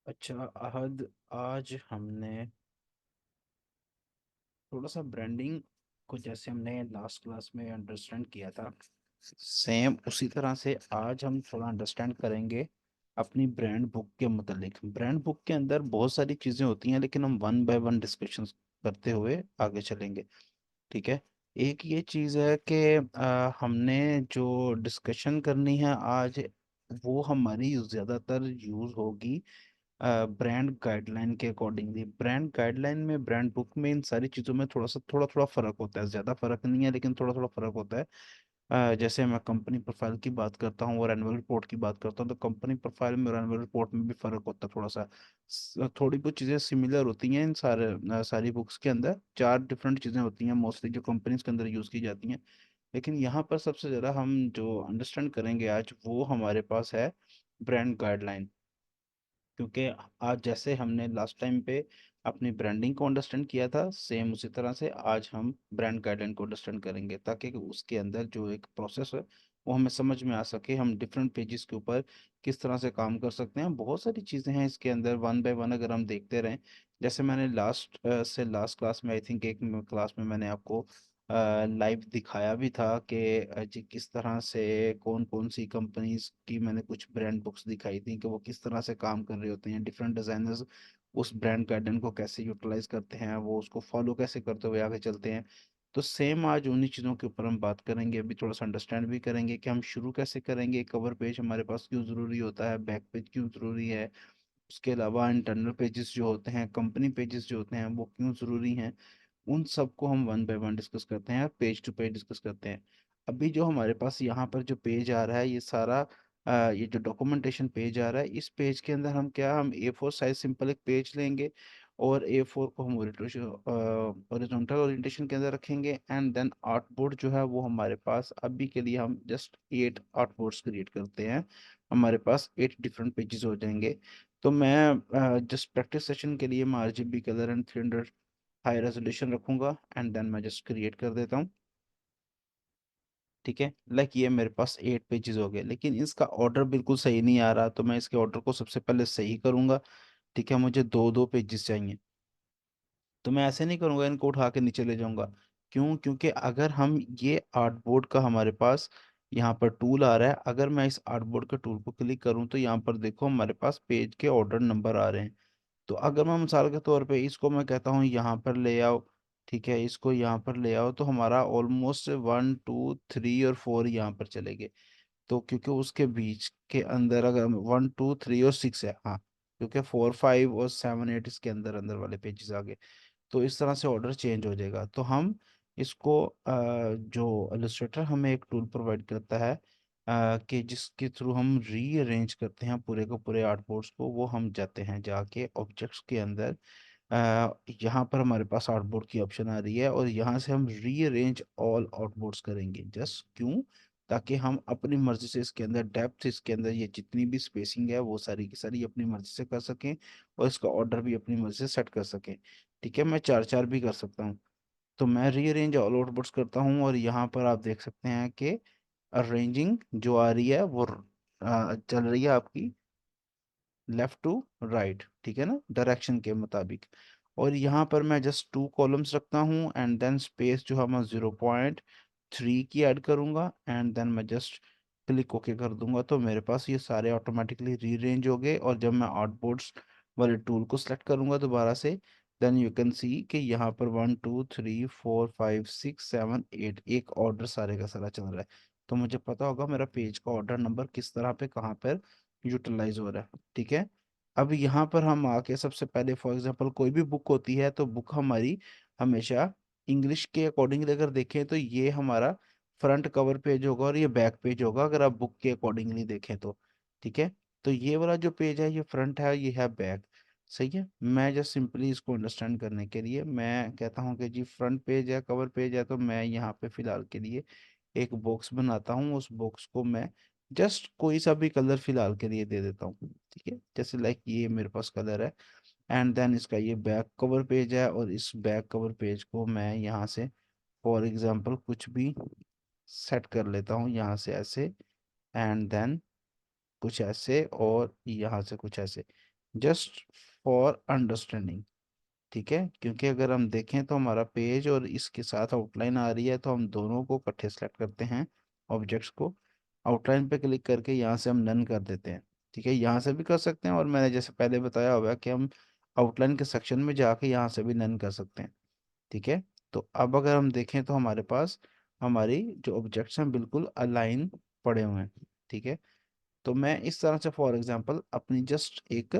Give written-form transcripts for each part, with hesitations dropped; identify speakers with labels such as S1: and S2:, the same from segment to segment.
S1: अच्छा अहद, आज हमने थोड़ा सा ब्रांडिंग को, जैसे हमने लास्ट क्लास में अंडरस्टैंड किया था, सेम उसी तरह से आज हम थोड़ा अंडरस्टैंड करेंगे अपनी ब्रांड बुक के मुतालिक। ब्रांड बुक के अंदर बहुत सारी चीज़ें होती हैं, लेकिन हम वन बाय वन डिस्कशन करते हुए आगे चलेंगे। ठीक है। एक ये चीज़ है कि हमने जो डिस्कशन करनी है आज, वो हमारी ज़्यादातर यूज़ होगी ब्रांड गाइडलाइन के अकॉर्डिंगली। ब्रांड गाइडलाइन में, ब्रांड बुक में इन सारी चीज़ों में थोड़ा थोड़ा फर्क होता है, ज़्यादा फर्क नहीं है लेकिन थोड़ा थोड़ा फर्क होता है। जैसे मैं कंपनी प्रोफाइल की बात करता हूँ और एनुअल रिपोर्ट की बात करता हूँ, तो कंपनी प्रोफाइल में और एनुअल रिपोर्ट में भी फर्क होता है थोड़ा सा। थोड़ी बहुत चीज़ें सिमिलर होती हैं इन सारी बुक्स के अंदर। चार डिफरेंट चीज़ें होती हैं मोस्टली जो कंपनीज के अंदर यूज़ की जाती हैं। लेकिन यहाँ पर सबसे ज़्यादा हम जो अंडरस्टैंड करेंगे आज, वो हमारे पास है ब्रांड गाइडलाइन। क्योंकि आज जैसे हमने लास्ट टाइम पे अपनी ब्रांडिंग को अंडरस्टैंड किया था, सेम उसी तरह से आज हम ब्रांड गाइडलाइन को अंडरस्टैंड करेंगे, ताकि कि उसके अंदर जो एक प्रोसेस है वो हमें समझ में आ सके, हम डिफरेंट पेजेस के ऊपर किस तरह से काम कर सकते हैं। बहुत सारी चीज़ें हैं इसके अंदर, वन बाय वन अगर हम देखते रहें। जैसे मैंने लास्ट क्लास में, आई थिंक एक क्लास में मैंने आपको लाइव दिखाया भी था कि जी किस तरह से कौन कौन सी कंपनीज की मैंने कुछ ब्रांड बुक्स दिखाई थी कि वो किस तरह से काम कर रहे होते हैं, डिफरेंट डिजाइनर्स उस ब्रांड गाइडलाइन को कैसे यूटिलाइज करते हैं, वो उसको फॉलो कैसे करते हुए आगे चलते हैं। तो सेम आज उन्हीं चीज़ों के ऊपर हम बात करेंगे। अभी थोड़ा सा अंडरस्टैंड भी करेंगे कि हम शुरू कैसे करेंगे, कवर पेज हमारे पास क्यों ज़रूरी होता है, बैक पेज क्यों ज़रूरी है, उसके अलावा इंटरनल पेजेस जो होते हैं, कंपनी पेजेस जो होते हैं, वो क्यों ज़रूरी हैं। उन सबको हम वन बाय वन डिस्कस करते हैं, पेज टू पेज डिस्कस करते हैं। अभी जो हमारे पास यहाँ पर जो पेज आ रहा है, ये सारा ये जो डॉक्यूमेंटेशन पेज आ रहा है, इस पेज के अंदर हम A4 साइज सिंपल एक पेज लेंगे, और A4 को हम ओरिजेंटल ओरिएंटेशन के अंदर रखेंगे। एंड देन आर्टबोर्ड जो है वो हमारे पास अभी के लिए हम जस्ट 8 आर्टबोर्ड्स क्रिएट करते हैं। हमारे पास 8 डिफरेंट पेजेस हो जाएंगे। तो मैं जस्ट प्रैक्टिस सेशन के लिए मैं RGB colour and 300 high resolution रखूंगा, एंड देन मैं जस्ट क्रिएट कर देता हूँ। ठीक है, ये मेरे पास 8 पेजेस हो गए, लेकिन इसका ऑर्डर बिल्कुल सही नहीं आ रहा, तो मैं इसके ऑर्डर को सबसे पहले सही करूंगा। ठीक है, मुझे दो दो पेजेस चाहिए, तो मैं ऐसे नहीं करूंगा इनको उठा के नीचे ले जाऊंगा। क्यों? क्योंकि अगर हम ये आर्टबोर्ड का हमारे पास यहाँ पर टूल आ रहा है, अगर मैं इस आर्टबोर्ड के टूल को क्लिक करूँ तो यहाँ पर देखो हमारे पास पेज के ऑर्डर नंबर आ रहे हैं। तो अगर मैं मिसाल के तौर पे इसको मैं कहता हूँ यहाँ पर ले आओ, ठीक है, इसको यहाँ पर ले आओ, तो हमारा ऑलमोस्ट 1 2 3 और 4 यहाँ पर चलेंगे। तो क्योंकि उसके बीच के अंदर अगर 1 2 3 और 6 है, हाँ, क्योंकि 4 5 और 7 8 इसके अंदर अंदर वाले पेजेस आ गए, तो इस तरह से ऑर्डर चेंज हो जाएगा। तो हम इसको जो इलस्ट्रेटर हमें एक टूल प्रोवाइड करता है कि जिसके थ्रू हम रीअरेंज करते हैं पूरे को पूरे आर्टबोर्ड्स को, वो हम जाते हैं जाके ऑब्जेक्ट्स के अंदर। यहाँ पर हमारे पास आउटबोर्ड की ऑप्शन आ रही है, और यहाँ से हम रीअरेंज ऑल आउटबोर्ड्स करेंगे। जस्ट क्यों? ताकि हम अपनी मर्जी से इसके अंदर डेप्थ, इसके अंदर ये जितनी भी स्पेसिंग है वो सारी की सारी अपनी मर्जी से कर सकें, और इसका ऑर्डर भी अपनी मर्जी से सेट कर सकें। ठीक है, मैं चार चार भी कर सकता हूँ। तो मैं रीअरेंज ऑल आउटबोर्ड्स करता हूँ, और यहाँ पर आप देख सकते हैं कि अरेंजिंग जो आ रही है वो चल रही है आपकी लेफ्ट टू राइट, ठीक है ना, डायरेक्शन के मुताबिक। और यहाँ पर मैं जस्ट 2 कॉलम्स रखता हूँ, एंड देन स्पेस जो है मैं 0.3 की ऐड करूँगा, एंड देन मैं जस्ट क्लिक ओके कर दूंगा, तो मेरे पास ये सारे ऑटोमेटिकली रीअरेंज हो गए। और जब मैं आउटबोर्ड्स वाले टूल को सेलेक्ट करूंगा दोबारा से, देन यू कैन सी कि यहाँ पर 1 2 3 4 5 6 7 8 एक ऑर्डर सारे का सारा चल रहा है। तो मुझे पता होगा मेरा पेज का ऑर्डर नंबर किस तरह पे कहाँ पर यूटिलाइज हो रहा है। ठीक है, अब यहाँ पर हम आके सबसे पहले फॉर एग्जांपल कोई भी बुक होती है, तो बुक हमारी हमेशा इंग्लिश के अकॉर्डिंगली अगर देखें तो ये हमारा फ्रंट कवर पेज होगा, और ये बैक पेज होगा अगर आप बुक के अकॉर्डिंगली देखें तो। ठीक है, तो ये वाला जो पेज है ये फ्रंट है, ये है बैक। सही है, मैं जस्ट सिंपली इसको अंडरस्टैंड करने के लिए मैं कहता हूँ कि जी फ्रंट पेज है, कवर पेज है, तो मैं यहाँ पे फिलहाल के लिए एक बॉक्स बनाता हूँ। उस बॉक्स को मैं जस्ट कोई सा भी कलर फिलहाल के लिए दे देता हूँ। ठीक है, जैसे ये मेरे पास कलर है, एंड देन इसका ये बैक कवर पेज है, और इस बैक कवर पेज को मैं यहाँ से फॉर एग्जांपल कुछ भी सेट कर लेता हूँ, यहाँ से ऐसे, एंड देन कुछ ऐसे, और यहाँ से कुछ ऐसे। Just for understanding. ठीक है, क्योंकि अगर हम देखें तो हमारा पेज और इसके साथ आउटलाइन आ रही है, तो हम दोनों को इकट्ठे सेलेक्ट करते हैं ऑब्जेक्ट्स को। आउटलाइन पे क्लिक करके यहाँ से हम नन कर देते हैं। ठीक है, यहाँ से भी कर सकते हैं, और मैंने जैसे पहले बताया हुआ है कि हम आउटलाइन के सेक्शन में जाके यहाँ से भी नन कर सकते हैं। ठीक है, तो अब अगर हम देखें तो हमारे पास हमारी जो ऑब्जेक्ट्स हैं बिल्कुल अलाइन पड़े हुए हैं। ठीक है, तो मैं इस तरह से फॉर एग्जांपल अपनी जस्ट एक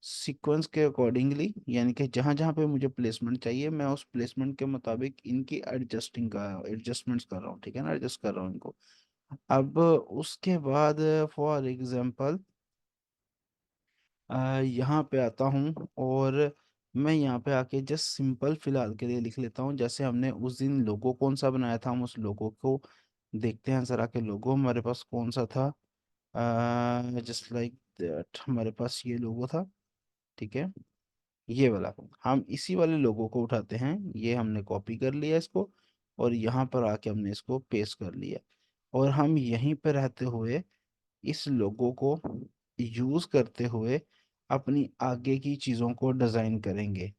S1: सीक्वेंस के अकॉर्डिंगली, यानी कि जहां जहां पे मुझे प्लेसमेंट चाहिए, मैं उस प्लेसमेंट के मुताबिक इनकी एडजस्टमेंट्स कर रहा हूँ। ठीक है ना, एडजस्ट कर रहा हूँ इनको। अब उसके बाद फॉर एग्जांपल यहाँ पे आता हूँ, और मैं यहाँ पे आके जस्ट सिंपल फिलहाल के लिए लिख लेता हूँ, जैसे हमने उस दिन लोगो कौन सा बनाया था, हम उस लोगो को देखते हैं जरा के लोगो हमारे पास कौन सा था। जस्ट लाइक दैट हमारे पास ये लोगो था। ठीक है, ये वाला हम इसी वाले लोगो को उठाते हैं, ये हमने कॉपी कर लिया इसको, और यहाँ पर आके हमने इसको पेस्ट कर लिया, और हम यहीं पे रहते हुए इस लोगो को यूज करते हुए अपनी आगे की चीजों को डिजाइन करेंगे।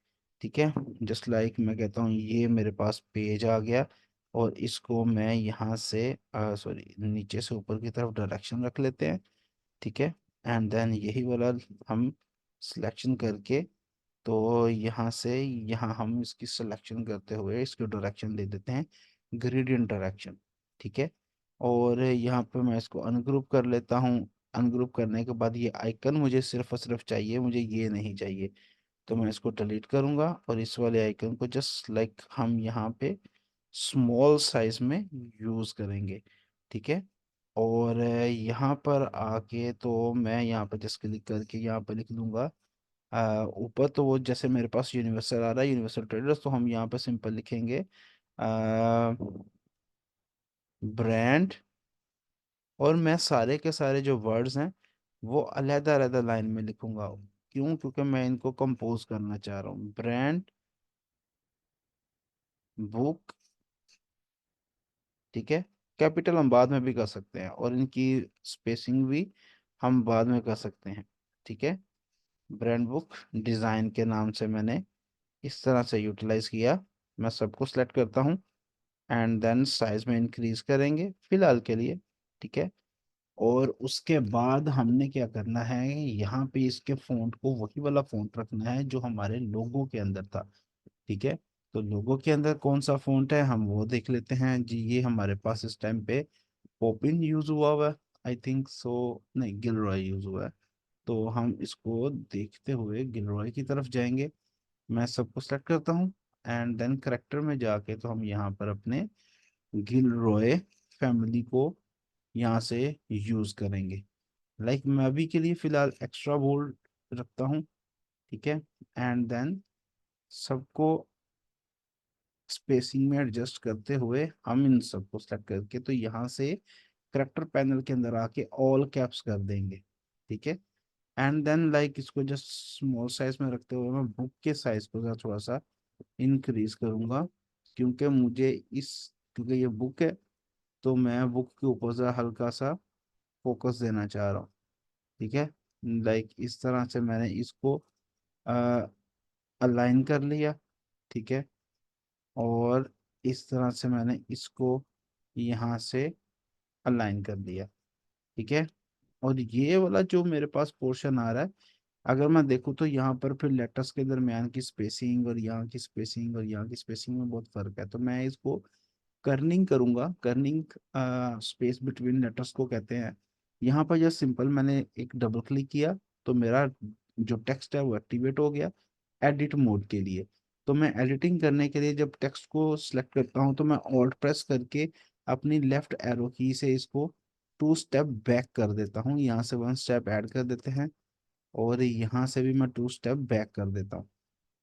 S1: ठीक है, जस्ट लाइक मैं कहता हूँ ये मेरे पास पेज आ गया, और इसको मैं यहाँ से सॉरी नीचे से ऊपर की तरफ डायरेक्शन रख लेते हैं। ठीक है, एंड देन यही वाला हम सिलेक्शन करके, तो यहाँ से यहाँ हम इसकी सिलेक्शन करते हुए इसको डायरेक्शन दे देते हैं ग्रेडियंट डायरेक्शन। ठीक है, और यहाँ पे मैं इसको अनग्रुप कर लेता हूँ। अनग्रुप करने के बाद ये आइकन मुझे सिर्फ और सिर्फ चाहिए, मुझे ये नहीं चाहिए, तो मैं इसको डिलीट करूंगा, और इस वाले आइकन को जस्ट लाइक हम यहाँ पे स्मॉल साइज में यूज करेंगे। ठीक है, और यहाँ पर आके तो मैं यहाँ पर जस्ट क्लिक करके यहाँ पर लिख दूंगा ऊपर, तो वो जैसे मेरे पास यूनिवर्सल आ रहा है यूनिवर्सल ट्रेडर्स, तो हम यहाँ पे सिंपल लिखेंगे ब्रांड, और मैं सारे के सारे जो वर्ड्स हैं वो अलहदा अलहदा लाइन में लिखूंगा। क्यों? क्योंकि मैं इनको कंपोज करना चाह रहा हूँ। Brand book. ठीक है, कैपिटल हम बाद में भी कर सकते हैं, और इनकी स्पेसिंग भी हम बाद में कर सकते हैं। ठीक है, ब्रांड बुक डिज़ाइन के नाम से मैंने इस तरह से यूटिलाइज किया। मैं सबको सिलेक्ट करता हूँ, एंड देन साइज में इंक्रीज करेंगे फिलहाल के लिए। ठीक है, और उसके बाद हमने क्या करना है, यहाँ पे इसके फ़ॉन्ट को वही वाला फ़ॉन्ट रखना है जो हमारे लोगों के अंदर था। ठीक है, तो लोगों के अंदर कौन सा फ़ॉन्ट है हम वो देख लेते हैं जी। ये हमारे पास इस टाइम पे पोपिन यूज हुआ है, आई थिंक सो, नहीं गिलरॉय यूज हुआ है। तो हम इसको देखते हुए गिलरॉय की तरफ जाएंगे। मैं सबको सेलेक्ट करता हूँ, एंड देन करेक्टर में जाके तो हम यहाँ पर अपने गिलरॉय फैमिली को यहाँ से यूज करेंगे। लाइक मैं अभी के लिए फिलहाल एक्स्ट्रा बोल्ड रखता हूँ। ठीक है, एंड देन सबको स्पेसिंग में एडजस्ट करते हुए हम इन सबको सेलेक्ट करके तो यहाँ से करेक्टर पैनल के अंदर आके ऑल कैप्स कर देंगे। ठीक है, एंड देन लाइक इसको जस्ट स्मॉल साइज में रखते हुए मैं बुक के साइज को जरा थोड़ा सा इंक्रीज करूंगा, क्योंकि मुझे इस क्योंकि ये बुक है, तो मैं बुक के ऊपर जरा हल्का सा फोकस देना चाह रहा हूँ। ठीक है, लाइक इस तरह से मैंने इसको अलाइन कर लिया। ठीक है, और इस तरह से मैंने इसको यहाँ से अलाइन कर दिया। ठीक है, और ये वाला जो मेरे पास पोर्शन आ रहा है, अगर मैं देखूँ तो यहाँ पर फिर लेटर्स के दरमियान की स्पेसिंग और यहाँ की स्पेसिंग और यहाँ की स्पेसिंग में बहुत फर्क है, तो मैं इसको कर्निंग करूंगा। कर्निंग स्पेस बिटवीन लेटर्स को कहते हैं। यहाँ पर जस्ट सिंपल मैंने एक डबल क्लिक किया, तो मेरा जो टेक्स्ट है वो एक्टिवेट हो गया एडिट मोड के लिए। तो मैं एडिटिंग करने के लिए जब टेक्स्ट को सिलेक्ट करता हूँ, तो मैं ऑल्ट प्रेस करके अपनी लेफ्ट एरो की से इसको 2 स्टेप बैक कर देता हूँ। यहाँ से 1 स्टेप ऐड कर देते हैं, और यहाँ से भी मैं 2 स्टेप बैक कर देता हूँ।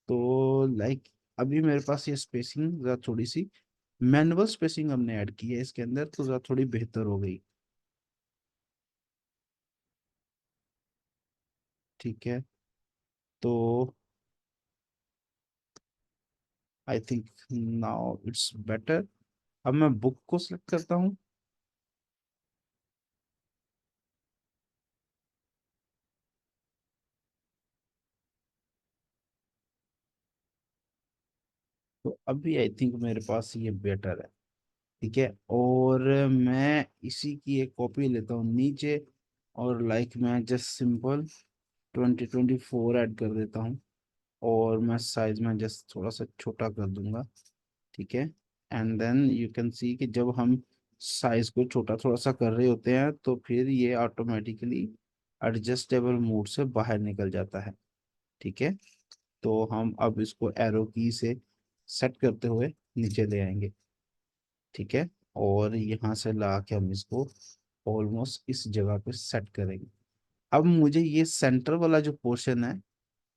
S1: तो लाइक अभी मेरे पास ये स्पेसिंग ज़रा थोड़ी सी मैनुअल स्पेसिंग हमने ऐड की है इसके अंदर, तो ज़रा थोड़ी बेहतर हो गई। ठीक है, तो I think now it's better. अब मैं बुक को सिलेक्ट करता हूँ। तो अभी आई थिंक मेरे पास ये बेटर है। ठीक है, और मैं इसी की एक कॉपी लेता हूँ नीचे, और लाइक मैं जस्ट सिंपल 2024 ऐड कर देता हूँ, और मैं साइज में जस्ट थोड़ा सा छोटा कर दूंगा। ठीक है, and then you can see कि जब हम साइज को छोटा थोड़ा सा कर रहे होते हैं तो फिर ये ऑटोमेटिकली एडजस्टेबल मोड से बाहर निकल जाता है। ठीक है, तो हम अब इसको एरो की से सेट करते हुए नीचे ले आएंगे। ठीक है, और यहाँ से ला के हम इसको ऑलमोस्ट इस जगह पे सेट करेंगे। अब मुझे ये सेंटर वाला जो पोर्शन है,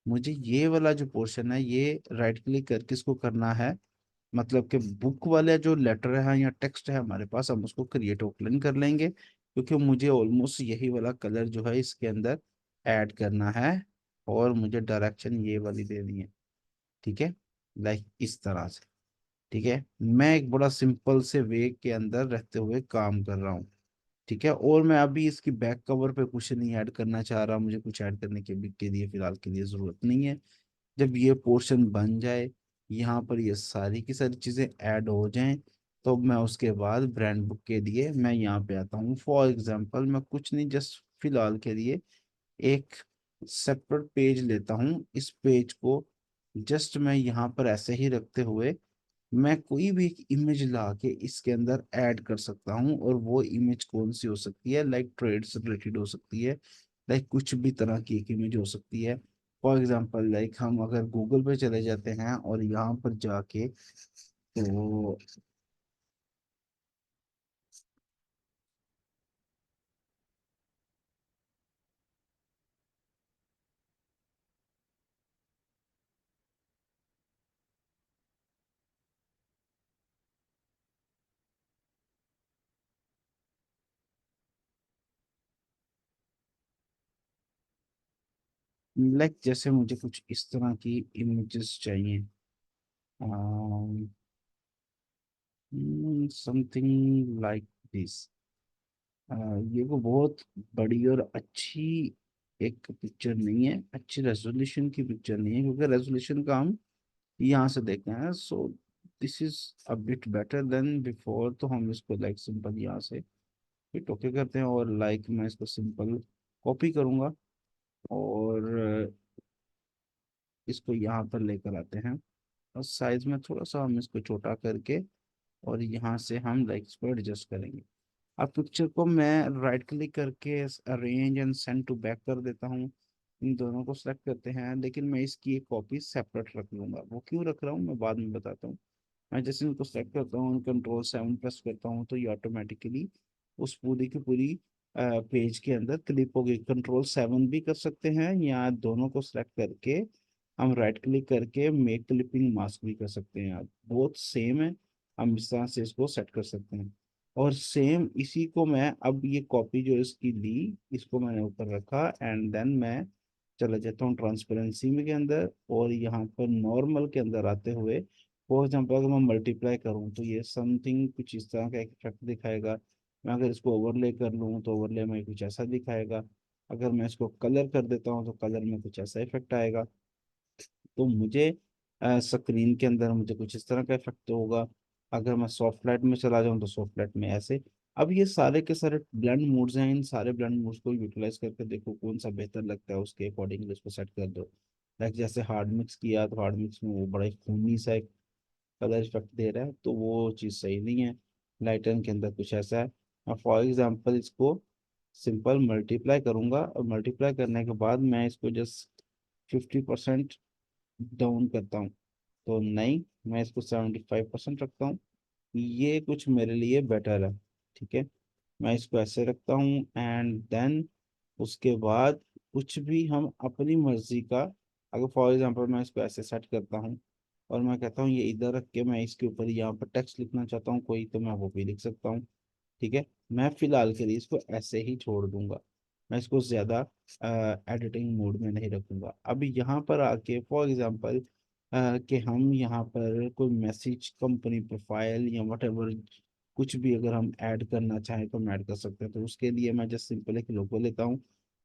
S1: मुझे ये वाला जो पोर्शन है, ये राइट क्लिक करके इसको करना है। मतलब कि बुक वाला जो लेटर है या टेक्स्ट है हमारे पास, हम उसको क्रिएट आउटलाइन कर लेंगे, क्योंकि मुझे ऑलमोस्ट यही वाला कलर जो है इसके अंदर ऐड करना है, और मुझे डायरेक्शन ये वाली देनी है। ठीक है, लाइक इस तरह से। ठीक है, मैं एक बड़ा सिंपल से वे के अंदर रहते हुए काम कर रहा हूँ। ठीक है, और मैं अभी इसकी बैक कवर पे कुछ नहीं ऐड करना चाह रहा, मुझे कुछ ऐड करने के लिए फिलहाल के लिए जरूरत नहीं है। जब ये पोर्शन बन जाए, यहाँ पर ये सारी की सारी चीजें ऐड हो जाएं, तो मैं उसके बाद ब्रांड बुक के लिए मैं यहाँ पे आता हूँ। फॉर एग्जांपल मैं कुछ नहीं, जस्ट फिलहाल के लिए एक सेपरेट पेज लेता हूँ। इस पेज को जस्ट मैं यहाँ पर ऐसे ही रखते हुए मैं कोई भी एक इमेज ला के इसके अंदर ऐड कर सकता हूँ, और वो इमेज कौन सी हो सकती है, लाइक ट्रेड से रिलेटेड हो सकती है, लाइक कुछ भी तरह की एक इमेज हो सकती है। फॉर एग्जांपल लाइक हम अगर गूगल पे चले जाते हैं और यहाँ पर जाके, तो लाइक जैसे मुझे कुछ इस तरह की इमेजेस चाहिए, समथिंग लाइक दिस। ये वो बहुत बड़ी और अच्छी एक पिक्चर नहीं है, अच्छी रेजोल्यूशन की पिक्चर नहीं है, क्योंकि रेजोल्यूशन का हम यहाँ से देखते हैं। So this is a bit better than before, तो हम इसको लाइक सिंपल यहाँ से फिट ओके करते हैं, और लाइक मैं इसको सिंपल कॉपी करूँगा, और इसको यहाँ पर लेकर आते हैं, और साइज में थोड़ा सा हम इसको छोटा करके, और यहाँ से हम लाइक इसको एडजस्ट करेंगे। अब पिक्चर को मैं राइट क्लिक करके arrange and send to back कर देता हूँ। इन दोनों को सेलेक्ट करते हैं, लेकिन मैं इसकी एक कॉपी सेपरेट रख लूंगा। वो क्यों रख रहा हूँ मैं बाद में बताता हूँ। मैं जैसे इनको सेलेक्ट करता हूँ, कंट्रोल 7 प्रेस करता हूँ, तो ये ऑटोमेटिकली उस पूरी की पूरी पेज के अंदर क्लिप होगी। कंट्रोल 7 भी कर सकते हैं, या दोनों को सेलेक्ट करके हम राइट क्लिक करके मेक क्लिपिंग मास्क भी कर सकते हैं। आप बहुत सेम है, हम इस तरह से इसको सेट कर सकते हैं। और सेम इसी को मैं अब ये कॉपी जो इसकी ली, इसको मैंने ऊपर रखा, एंड देन मैं चला जाता हूँ ट्रांसपेरेंसी में के अंदर, और यहाँ पर नॉर्मल के अंदर आते हुए, फॉर एग्जाम्पल अगर मैं मल्टीप्लाई करूँ तो ये समथिंग कुछ इस तरह का एक इफेक्ट दिखाएगा। मैं अगर इसको ओवरले कर लूँ तो ओवरले में कुछ ऐसा दिखाएगा। अगर मैं इसको कलर कर देता हूँ तो कलर में कुछ ऐसा इफेक्ट आएगा। तो मुझे स्क्रीन के अंदर मुझे कुछ इस तरह का इफेक्ट तो होगा। अगर मैं सॉफ्ट लाइट में चला जाऊँ तो सॉफ्ट लाइट में ऐसे। अब ये सारे के सारे ब्लेंड मोड्स हैं, इन सारे ब्लेंड मोड्स को यूटिलाइज करके देखो कौन सा बेहतर लगता है, उसके अकॉर्डिंगली उसको सेट कर दो। लाइक जैसे हार्ड मिक्स किया, तो हार्ड मिक्स में वो बड़ा ही खूनी सा एक कलर इफेक्ट दे रहा है, तो वो चीज़ सही नहीं है। लाइटन के अंदर कुछ ऐसा है। मैं फॉर एग्जांपल इसको सिंपल मल्टीप्लाई करूंगा, और मल्टीप्लाई करने के बाद मैं इसको जस्ट 50% डाउन करता हूँ, तो नहीं, मैं इसको 75% रखता हूँ। ये कुछ मेरे लिए बेटर है। ठीक है, मैं इसको ऐसे रखता हूँ, एंड देन उसके बाद कुछ भी हम अपनी मर्जी का, अगर फॉर एग्जांपल मैं इसको ऐसे सेट करता हूँ, और मैं कहता हूँ ये इधर रख के मैं इसके ऊपर यहाँ पर टेक्स्ट लिखना चाहता हूँ कोई, तो मैं वो भी लिख सकता हूँ। ठीक है, मैं फिलहाल के लिए इसको ऐसे ही छोड़ दूंगा। मैं इसको ज्यादा एडिटिंग मोड में नहीं रखूंगा। अब यहाँ पर आके फॉर एग्जांपल कि हम यहाँ पर कोई मैसेज, कंपनी प्रोफाइल या वट कुछ भी अगर हम ऐड करना चाहें तो हम ऐड कर सकते हैं। तो उसके लिए मैं जस्ट सिंपल एक लोगो लेता हूँ,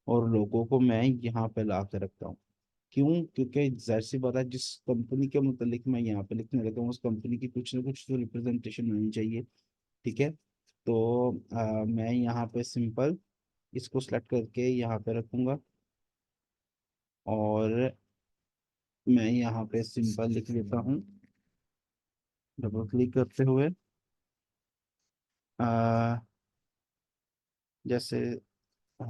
S1: और लोगो को मैं यहाँ पे ला के रखता हूँ। क्यों? क्योंकि जाहिर सी बात है, जिस कंपनी के मुतालिक मैं यहाँ पे लिखने लगा हूँ उस कंपनी की कुछ ना कुछ तो रिप्रेजेंटेशन होनी चाहिए। ठीक है। तो मैं यहाँ पे सिंपल इसको सेलेक्ट करके यहाँ पे रखूंगा, और मैं यहाँ पे सिंपल लिख लेता हूँ, डबल क्लिक करते हुए अ, जैसे अ,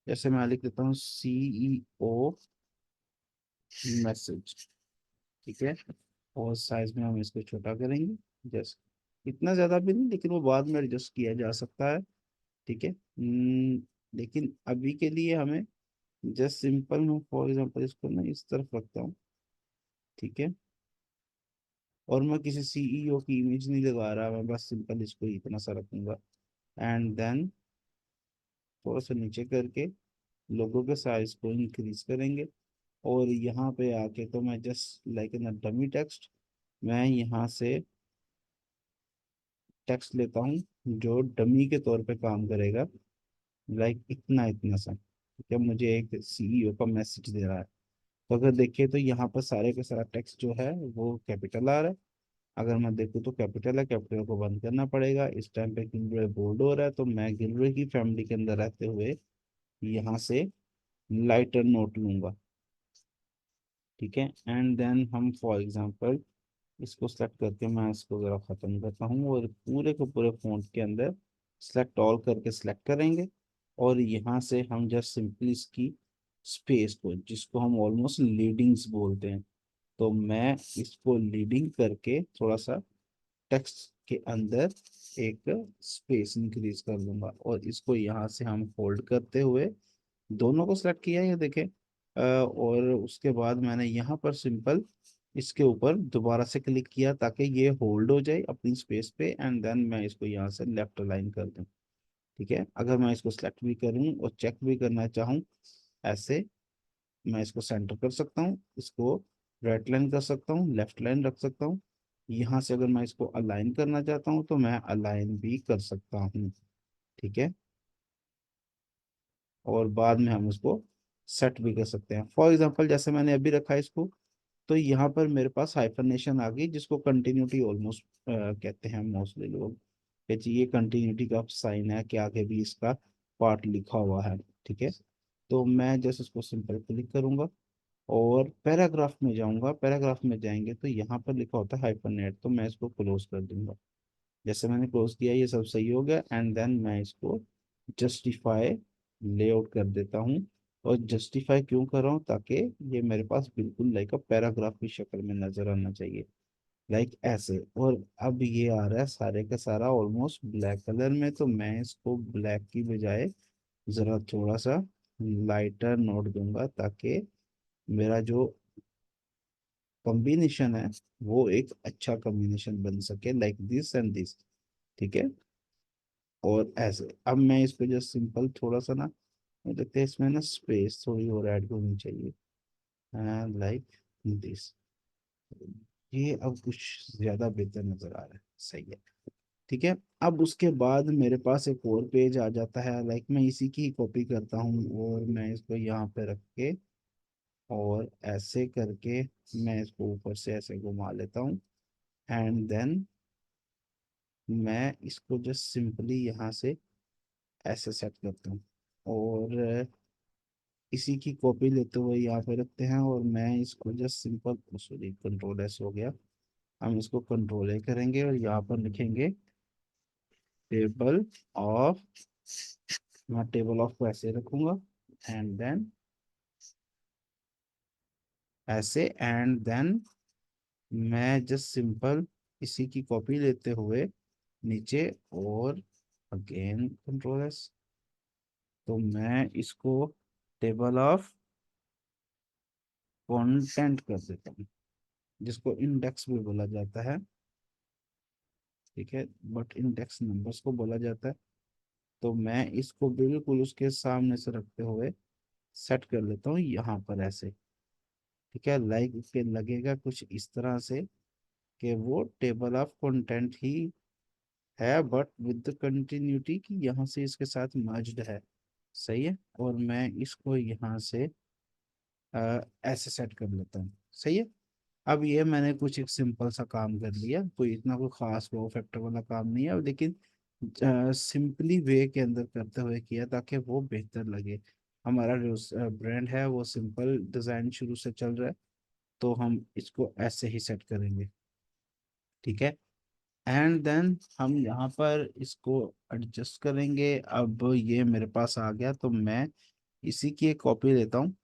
S1: जैसे मैं लिख देता हूँ CEO मैसेज। ठीक है। और साइज में हम इसको छोटा करेंगे, जैसे इतना ज़्यादा भी नहीं, लेकिन वो बाद में एडजस्ट किया जा सकता है। ठीक है। लेकिन अभी के लिए हमें जस्ट सिंपल, मैं फॉर एग्जांपल इसको ना इस तरफ रखता हूँ। ठीक है। और मैं किसी CEO की इमेज नहीं लगा रहा, मैं बस सिंपल इसको इतना सा रखूंगा। एंड देन थोड़ा सा नीचे करके लोगों के साइज को इंक्रीज करेंगे। और यहाँ पे आके तो मैं just like in dummy text, मैं यहाँ से टेक्स्ट लेता हूँ जो डमी के तौर पे काम करेगा, लाइक इतना इतना सा। ठीक है। मुझे एक CEO का मैसेज दे रहा है, तो अगर देखिए तो यहाँ पर सारे का सारा टेक्स्ट जो है वो कैपिटल आ रहा है। अगर मैं देखूँ तो कैपिटल है, कैपिटल को बंद करना पड़ेगा। इस टाइम पे गिलरे बोल्ड हो रहा है, तो मैं गिलरे की फैमिली के अंदर रहते हुए यहाँ से लाइटर नोट लूंगा। ठीक है। एंड देन हम फॉर एग्जांपल इसको सेलेक्ट करके मैं इसको ज़रा ख़त्म करता हूँ, और पूरे को पूरे फ़ॉन्ट के अंदर सेलेक्ट ऑल करके सेलेक्ट करेंगे। और यहाँ से हम जस्ट सिंपली इसकी स्पेस को, जिसको हम ऑलमोस्ट लीडिंग्स बोलते हैं, तो मैं इसको लीडिंग करके थोड़ा सा टेक्स्ट के अंदर एक स्पेस इंक्रीज कर दूंगा। और इसको यहाँ से हम होल्ड करते हुए दोनों को सेलेक्ट किया, ये देखें। और उसके बाद मैंने यहाँ पर सिंपल इसके ऊपर दोबारा से क्लिक किया ताकि ये होल्ड हो जाए अपनी स्पेस पे। एंड देन मैं इसको यहाँ से लेफ्ट अलाइन कर दूँ। ठीक है। अगर मैं इसको सेलेक्ट भी करूँ और चेक भी करना चाहूँ, ऐसे मैं इसको सेंटर कर सकता हूँ, इसको राइट लाइन कर सकता हूँ, लेफ्ट लाइन रख सकता हूँ। यहाँ से अगर मैं इसको अलाइन करना चाहता हूँ तो मैं अलाइन भी कर सकता हूँ। ठीक है। और बाद में हम इसको सेट भी कर सकते हैं। फॉर एग्जांपल जैसे मैंने अभी रखा है इसको, तो यहाँ पर मेरे पास हाइफरनेशन आ गई, जिसको कंटिन्यूटी ऑलमोस्ट कहते हैं मोस्टली लोग, कि जी ये कंटिन्यूटी का साइन है कि आगे भी इसका पार्ट लिखा हुआ है। ठीक है। तो मैं जैसे इसको सिंपल क्लिक करूंगा और पैराग्राफ में जाऊंगा, पैराग्राफ में जाएंगे तो यहाँ पर लिखा होता है हाइफरनेट, तो मैं इसको क्लोज कर दूंगा। जैसे मैंने क्लोज किया ये सब सही हो गया। एंड देन मैं इसको जस्टिफाई लेआउट कर देता हूँ। और जस्टिफाई क्यों कर रहा हूँ? ताकि ये मेरे पास बिल्कुल लाइक अ पैराग्राफ की शक्ल में नजर आना चाहिए, लाइक ऐसे। और अब ये आ रहा है सारे का सारा ऑलमोस्ट ब्लैक कलर में, तो मैं इसको ब्लैक की बजाय जरा थोड़ा सा लाइटर नोट दूंगा, ताकि मेरा जो कॉम्बिनेशन है वो एक अच्छा कॉम्बिनेशन बन सके, लाइक दिस एंड दिस। ठीक है। और ऐसे अब मैं इस पे जस्ट सिंपल थोड़ा सा ना, मुझे लगता है इसमें ना स्पेस थोड़ी और ऐड होनी चाहिए, लाइक दिस। ये अब कुछ ज्यादा बेहतर नजर आ रहा है, सही है। ठीक है। अब उसके बाद मेरे पास एक और पेज आ जाता है, लाइक मैं इसी की कॉपी करता हूँ और मैं इसको यहाँ पे रख के और ऐसे करके मैं इसको ऊपर से ऐसे घुमा लेता हूँ। एंड देन मैं इसको जस्ट सिंपली यहाँ से ऐसे सेट करता हूँ, और इसी की कॉपी लेते हुए यहाँ पे रखते हैं। और मैं इसको just simple, sorry control S हो गया, हम इसको कंट्रोल ए करेंगे और यहाँ पर लिखेंगे टेबल ऑफ। मैं टेबल ऑफ को ऐसे रखूंगा, एंड देन ऐसे। एंड देन मैं जस्ट सिंपल इसी की कॉपी लेते हुए नीचे, और अगेन कंट्रोल एस, तो मैं इसको टेबल ऑफ कंटेंट कर देता हूँ, जिसको इंडेक्स भी बोला जाता है। ठीक है। बट इंडेक्स नंबर्स को बोला जाता है। तो मैं इसको बिल्कुल उसके सामने से रखते हुए सेट कर लेता हूँ यहाँ पर ऐसे। ठीक है। लाइक उसके लगेगा कुछ इस तरह से कि वो टेबल ऑफ कंटेंट ही है, बट विद द कंटिन्यूटी की यहाँ से इसके साथ मर्ज्ड है। सही है। और मैं इसको यहाँ से ऐसे सेट कर लेता हूँ। सही है। अब ये मैंने कुछ एक सिंपल सा काम कर लिया, कोई इतना कोई खास वो फैक्टर वाला काम नहीं है, अब लेकिन सिंपली वे के अंदर करते हुए किया ताकि वो बेहतर लगे। हमारा जो ब्रांड है वो सिंपल डिज़ाइन शुरू से चल रहा है, तो हम इसको ऐसे ही सेट करेंगे। ठीक है। एंड देन हम यहाँ पर इसको एडजस्ट करेंगे। अब ये मेरे पास आ गया, तो मैं इसी की एक कॉपी लेता हूँ।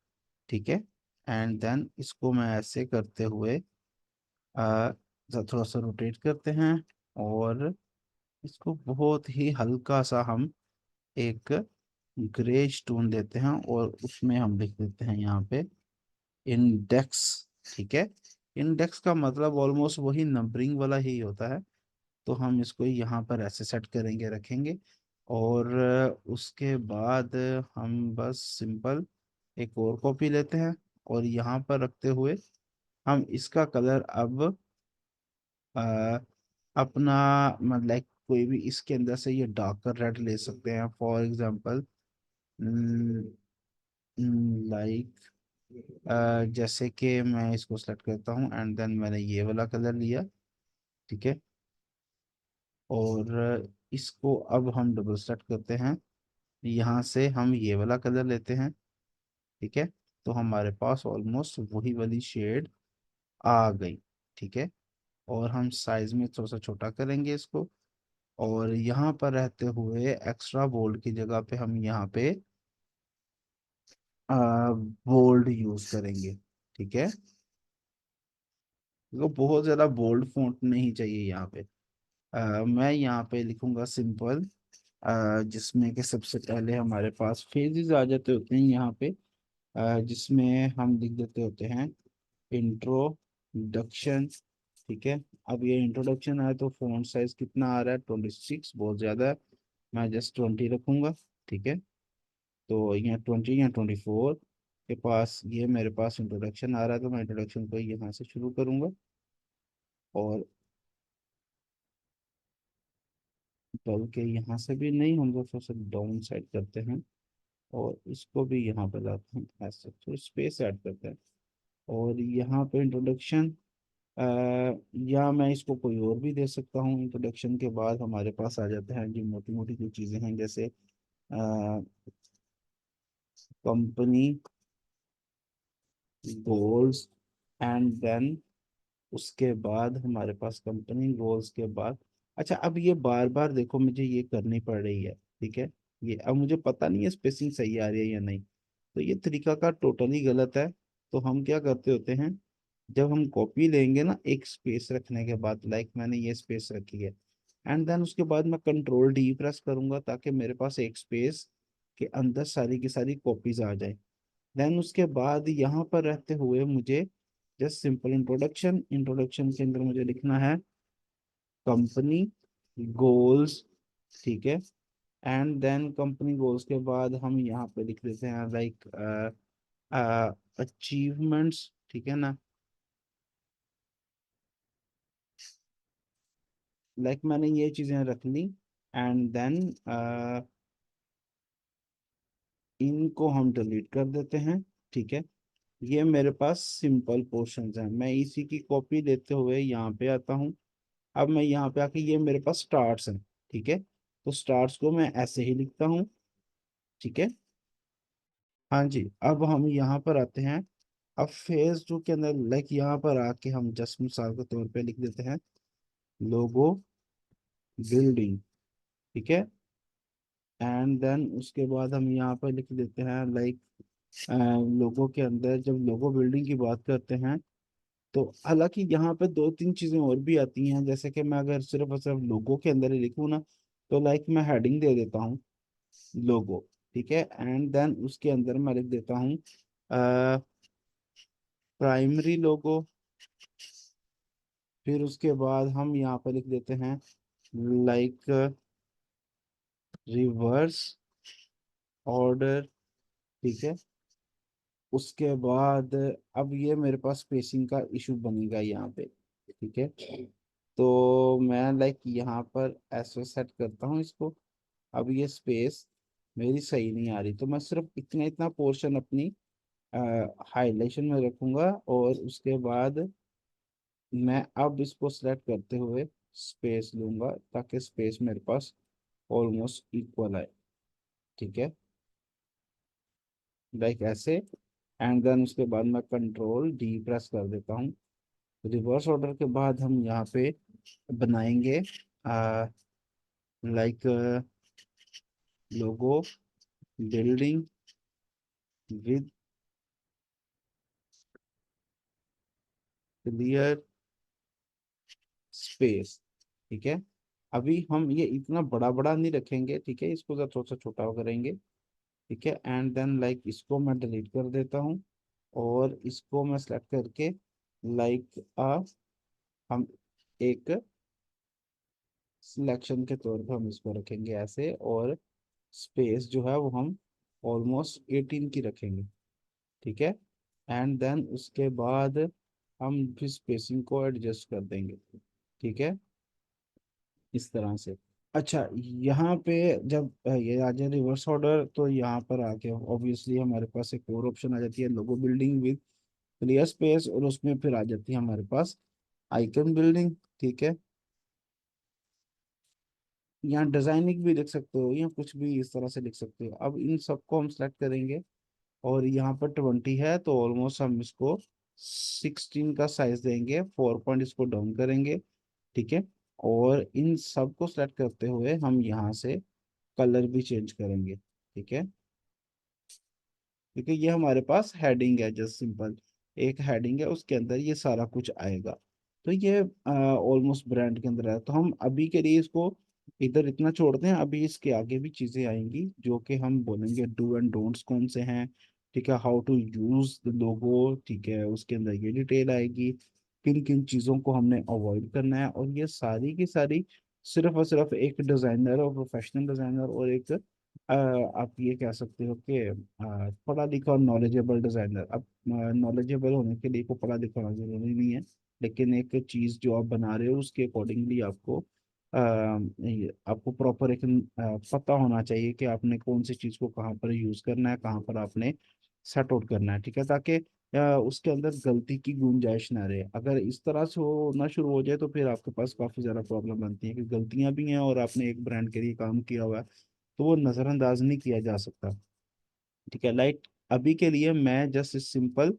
S1: ठीक है। एंड देन इसको मैं ऐसे करते हुए थोड़ा सा रोटेट करते हैं, और इसको बहुत ही हल्का सा हम एक ग्रे टोन देते हैं, और उसमें हम लिख देते हैं यहाँ पे इंडेक्स। ठीक है। इंडेक्स का मतलब ऑलमोस्ट वही नंबरिंग वाला ही होता है। तो हम इसको यहाँ पर ऐसे सेट करेंगे, रखेंगे। और उसके बाद हम बस सिंपल एक और कॉपी लेते हैं, और यहाँ पर रखते हुए हम इसका कलर अब अ, अपना मतलब कोई भी इसके अंदर से ये डार्कर रेड ले सकते हैं, फॉर एग्जांपल लाइक जैसे कि मैं इसको सेलेक्ट करता हूँ, एंड देन मैंने ये वाला कलर लिया। ठीक है। और इसको अब हम डबल सेलेक्ट करते हैं, यहाँ से हम ये वाला कलर लेते हैं। ठीक है। तो हमारे पास ऑलमोस्ट वही वाली शेड आ गई। ठीक है। और हम साइज में थोड़ा सा छोटा करेंगे इसको, और यहाँ पर रहते हुए एक्स्ट्रा बोल्ड की जगह पे हम यहाँ पे बोल्ड यूज करेंगे। ठीक है। तो बहुत ज़्यादा बोल्ड फॉन्ट नहीं चाहिए यहाँ पे। मैं यहाँ पे लिखूंगा सिंपल, जिसमें कि सबसे पहले हमारे पास फेजेस आ जाते होते हैं यहाँ पे, जिसमें हम लिख देते होते हैं इंट्रोडक्शन। ठीक है। अब ये इंट्रोडक्शन है तो फॉन्ट साइज कितना आ रहा है, 26, बहुत ज़्यादा है। मैं जस्ट 20 रखूंगा। ठीक है। तो यहाँ 20 या 24 के पास ये मेरे पास इंट्रोडक्शन आ रहा है, तो मैं इंट्रोडक्शन को यहाँ से शुरू करूँगा, और बल्कि यहाँ से भी नहीं, हम लोग थोड़ा सा डाउन साइड करते हैं, और इसको भी यहाँ पे लाते हैं, ऐसे तो स्पेस ऐड करते हैं। और यहाँ पे इंट्रोडक्शन, या मैं इसको कोई और भी दे सकता हूँ। इंट्रोडक्शन के बाद हमारे पास आ जाते हैं जो मोटी मोटी कुछ चीज़ें हैं, जैसे कंपनी गोल्स, एंड देन उसके बाद हमारे पास कंपनी गोल्स के बाद, अच्छा अब ये बार बार देखो मुझे ये करनी पड़ रही है। ठीक है। ये अब मुझे पता नहीं है स्पेसिंग सही आ रही है या नहीं, तो ये तरीका का टोटली गलत है। तो हम क्या करते होते हैं, जब हम कॉपी लेंगे ना, एक स्पेस रखने के बाद, लाइक मैंने ये स्पेस रखी है, एंड देन उसके बाद मैं कंट्रोल डी प्रेस करूंगा ताकि मेरे पास एक स्पेस के अंदर सारी की सारी कॉपीज आ जाए। देन उसके बाद यहाँ पर रहते हुए मुझे जस्ट सिंपल इंट्रोडक्शन, इंट्रोडक्शन के अंदर मुझे लिखना है कंपनी गोल्स। ठीक है। एंड देन कंपनी गोल्स के बाद हम यहाँ पे लिख देते हैं लाइक अचीवमेंट्स। ठीक है ना। लाइक मैंने ये चीजें रख ली, एंड देन इनको हम डिलीट कर देते हैं। ठीक है। ये मेरे पास सिंपल पोर्शंस हैं, मैं इसी की कॉपी लेते हुए यहाँ पे आता हूँ। अब मैं यहाँ पे आके, ये मेरे पास स्टार्स हैं। ठीक है। तो स्टार्स को मैं ऐसे ही लिखता हूँ। ठीक है। हाँ जी। अब हम यहाँ पर आते हैं, अब फेज टू के अंदर लाइक यहाँ पर आके हम जस्ट मिसाल के तौर पे लिख देते हैं लोगो बिल्डिंग। ठीक है। एंड देन उसके बाद हम यहाँ पर लिख देते हैं लाइक लोगों के अंदर जब लोगो बिल्डिंग की बात करते हैं, तो हालांकि यहाँ पे दो तीन चीजें और भी आती हैं, जैसे कि मैं अगर सिर्फ और सिर्फ लोगो के अंदर ही लिखूँ ना, तो लाइक मैं हेडिंग दे देता हूँ लोगो। ठीक है। एंड देन उसके अंदर मैं लिख देता हूँ प्राइमरी लोगो। फिर उसके बाद हम यहाँ पे लिख देते हैं लाइक रिवर्स ऑर्डर। ठीक है। उसके बाद अब ये मेरे पास स्पेसिंग का इशू बनेगा यहाँ पे। ठीक है। तो मैं लाइक यहाँ पर ऐसे सेट करता हूँ इसको। अब ये स्पेस मेरी सही नहीं आ रही, तो मैं सिर्फ इतना इतना पोर्शन अपनी हाईलाइशन में रखूंगा और उसके बाद मैं अब इसको सेलेक्ट करते हुए स्पेस लूंगा ताकि स्पेस मेरे पास ऑलमोस्ट इक्वल आए। ठीक है, लाइक ऐसे। एंड देन उसके बाद मैं कंट्रोल डी प्रेस कर देता हूँ। रिवर्स ऑर्डर के बाद हम यहाँ पे बनाएंगे like logo building with clear space. ठीक है, अभी हम ये इतना बड़ा बड़ा नहीं रखेंगे, ठीक है, इसको जरा थोड़ा सा छोटा करेंगे। ठीक है, एंड देन लाइक इसको मैं डिलीट कर देता हूँ और इसको मैं सेलेक्ट करके लाइक हम एक सिलेक्शन के तौर पर हम इसको रखेंगे ऐसे। और स्पेस जो है वो हम ऑलमोस्ट 18 की रखेंगे। ठीक है, एंड देन उसके बाद हम फिर स्पेसिंग को एडजस्ट कर देंगे। ठीक है, इस तरह से। अच्छा, यहाँ पे जब ये आ जाए रिवर्स ऑर्डर तो यहाँ पर आके ऑब्वियसली हमारे पास एक और ऑप्शन आ जाती है लोगो बिल्डिंग विद क्लियर स्पेस, और उसमें फिर आ जाती है हमारे पास आइकन बिल्डिंग। ठीक है, यहाँ डिजाइनिंग भी लिख सकते हो या कुछ भी इस तरह से लिख सकते हो। अब इन सबको हम सेलेक्ट करेंगे और यहाँ पर 20 है तो ऑलमोस्ट हम इसको 16 का साइज देंगे, 4 पॉइंट इसको डाउन करेंगे। ठीक है, और इन सब को सेलेक्ट करते हुए हम यहाँ से कलर भी चेंज करेंगे। ठीक है, क्योंकि ये हमारे पास हेडिंग है, जस्ट सिंपल एक हेडिंग है, उसके अंदर ये सारा कुछ आएगा। तो ये ऑलमोस्ट ब्रांड के अंदर है, तो हम अभी के लिए इसको इधर इतना छोड़ते हैं। अभी इसके आगे भी चीजें आएंगी जो कि हम बोलेंगे डू एंड डोंट्स कौन से हैं। ठीक है, how to use the logo. ठीक है, उसके अंदर ये डिटेल आएगी किन किन चीजों को हमने अवॉइड करना है, और ये सारी की सारी सिर्फ और सिर्फ एक डिजाइनर और प्रोफेशनल डिजाइनर और एक आप ये कह सकते हो कि पढ़ा लिखा और नॉलेजेबल डिजाइनर। अब नॉलेजेबल होने के लिए को पढ़ा लिखा होना जरूरी नहीं है, लेकिन एक चीज जो आप बना रहे हो उसके अकॉर्डिंगली आपको आपको प्रॉपर एक पता होना चाहिए कि आपने कौन सी चीज को कहाँ पर यूज करना है, कहाँ पर आपने सेट आउट करना है। ठीक है, ताकि उसके अंदर गलती की गुंजाइश ना रहे। अगर इस तरह से होना शुरू हो जाए तो फिर आपके पास काफी ज्यादा प्रॉब्लम बनती है कि गलतियां भी हैं और आपने एक ब्रांड के लिए काम किया हुआ है, तो वो नजरअंदाज नहीं किया जा सकता। ठीक है, लाइक अभी के लिए मैं जस्ट इस सिंपल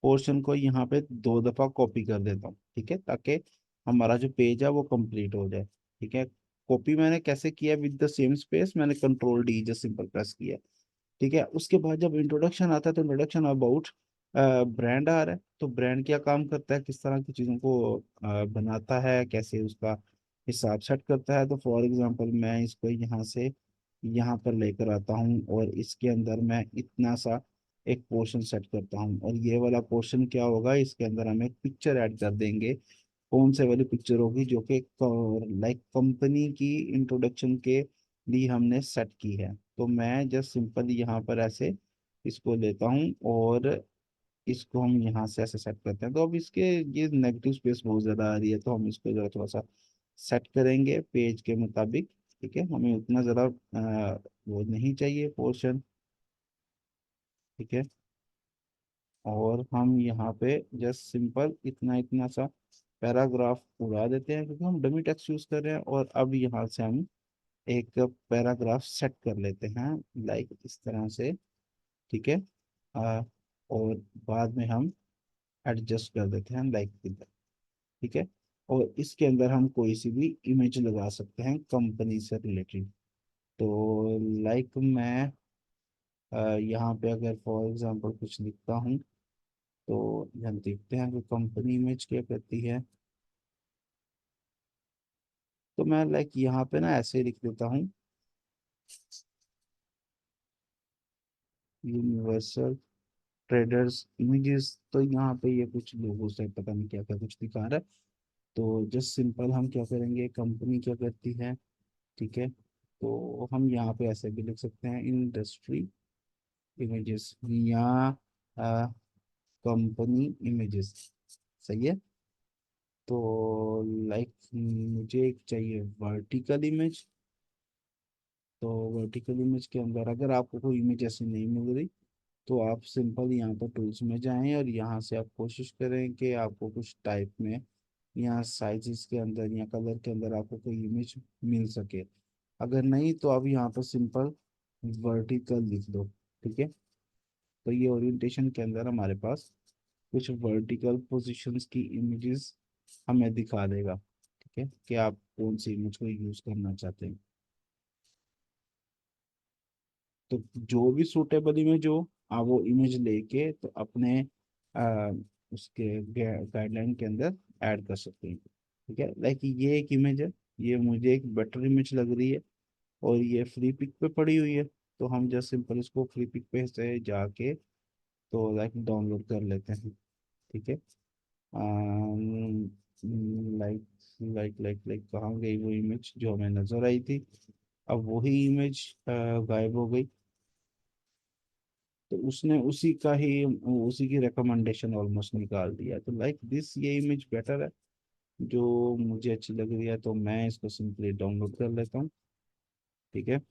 S1: पोर्शन को यहाँ पे 2 दफा कॉपी कर देता हूँ। ठीक है, ताकि हमारा जो पेज है वो कंप्लीट हो जाए। ठीक है, कॉपी मैंने कैसे किया विद द सेम स्पेस, मैंने control D just simple press किया। ठीक है, उसके बाद जब इंट्रोडक्शन आता है तो इंट्रोडक्शन अबाउट ब्रांड आ रहा है, तो ब्रांड क्या काम करता है, किस तरह की चीज़ों को बनाता है, कैसे उसका हिसाब सेट करता है। तो फॉर एग्जांपल मैं इसको यहाँ से यहाँ पर लेकर आता हूँ और इसके अंदर मैं इतना सा एक पोर्शन सेट करता हूँ, और ये वाला पोर्शन क्या होगा, इसके अंदर हम एक पिक्चर ऐड कर देंगे। कौन से वाली पिक्चर होगी, जो कि लाइक कंपनी की इंट्रोडक्शन के लिए हमने सेट की है। तो मैं जस्ट सिंपल यहाँ पर ऐसे इसको लेता हूँ और इसको हम यहाँ से ऐसे सेट करते हैं। तो अब इसके ये नेगेटिव स्पेस बहुत ज़्यादा आ रही है, तो हम इसको ज़रा थोड़ा सा सेट करेंगे पेज के मुताबिक। ठीक है, हमें उतना ज़्यादा वो नहीं चाहिए पोर्शन। ठीक है, और हम यहाँ पे जस्ट सिंपल इतना इतना सा पैराग्राफ उड़ा देते हैं क्योंकि हम डमी टेक्स्ट यूज कर रहे हैं। और अब यहाँ से हम एक पैराग्राफ सेट कर लेते हैं लाइक इस तरह से। ठीक है, आ, और बाद में हम एडजस्ट कर देते हैं लाइक इधर। ठीक है, और इसके अंदर हम कोई सी भी इमेज लगा सकते हैं कंपनी से रिलेटेड। तो लाइक मैं यहाँ पे अगर फॉर एग्जांपल कुछ लिखता हूँ तो हम देखते हैं कि कंपनी इमेज क्या करती है। तो मैं लाइक यहाँ पे ना ऐसे लिख देता हूँ यूनिवर्सल ट्रेडर्स इमेजेस। तो यहाँ पे ये कुछ लोगों से पता नहीं क्या क्या कुछ दिखा रहा है। तो जस्ट सिंपल हम क्या करेंगे, कंपनी क्या करती है। ठीक है, तो हम यहाँ पे ऐसे भी लिख सकते हैं इंडस्ट्री इमेजेस या कंपनी इमेजेस। सही है, तो लाइक मुझे एक चाहिए वर्टिकल इमेज। तो वर्टिकल इमेज के अंदर अगर आपको कोई इमेज ऐसी नहीं मिल रही तो आप सिंपल यहाँ पर टूल्स में जाएं और यहाँ से आप कोशिश करें कि आपको कुछ टाइप में यहाँ साइजेस के अंदर या कलर के अंदर आपको कोई इमेज मिल सके। अगर नहीं तो आप यहाँ पर सिंपल वर्टिकल लिख दो। ठीक है, तो ये ओरिएंटेशन के अंदर हमारे पास कुछ वर्टिकल पोजीशंस की इमेजेस हमें दिखा देगा। ठीक है, कि आप कौन सी इमेज को यूज करना चाहते हैं। तो जो भी सूटेबल इमेज हो आप वो इमेज लेके तो अपने आ, उसके गाइडलाइन के अंदर ऐड कर सकते हैं। ठीक है, लाइक ये एक इमेज है, ये मुझे एक बेटर इमेज लग रही है और ये फ्री पिक पे पड़ी हुई है, तो हम जस्ट सिंपल इसको फ्री पिक पे से जाके तो लाइक डाउनलोड कर लेते हैं। ठीक है, लाइक लाइक कहाँ गई वो इमेज जो हमें नजर आई थी। अब वही इमेज गायब हो गई। तो उसने उसी का ही उसी की रिकमेंडेशन ऑलमोस्ट निकाल दिया। तो लाइक दिस ये इमेज बेटर है जो मुझे अच्छी लग रही है, तो मैं इसको सिंपली डाउनलोड कर लेता हूँ। ठीक है,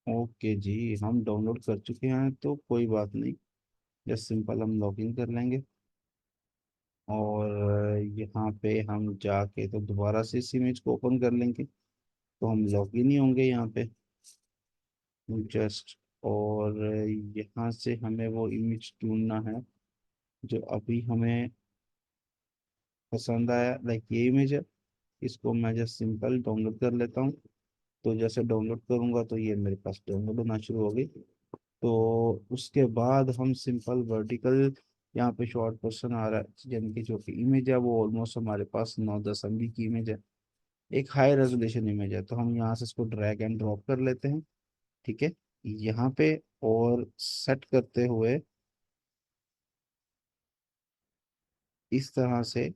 S1: ओके जी, हम डाउनलोड कर चुके हैं तो कोई बात नहीं, जस्ट सिंपल हम लॉगिन कर लेंगे और यहाँ पे हम जाके तो दोबारा से इस इमेज को ओपन कर लेंगे, तो हम लॉगिन ही होंगे यहाँ पे जस्ट। और यहाँ से हमें वो इमेज ढूंढना है जो अभी हमें पसंद आया, लाइक ये इमेज है। इसको मैं जस्ट सिंपल डाउनलोड कर लेता हूँ। तो जैसे डाउनलोड करूँगा तो ये मेरे पास डाउनलोड होना शुरू हो गई। तो उसके बाद हम सिंपल वर्टिकल यहाँ पे शॉर्ट पोर्शन आ रहा है, यानी कि जो कि इमेज है वो ऑलमोस्ट हमारे पास 9:10 MB की इमेज है, एक हाई रेजोल्यूशन इमेज है। तो हम यहाँ से इसको ड्रैग एंड ड्रॉप कर लेते हैं। ठीक है, यहाँ पे और सेट करते हुए इस तरह से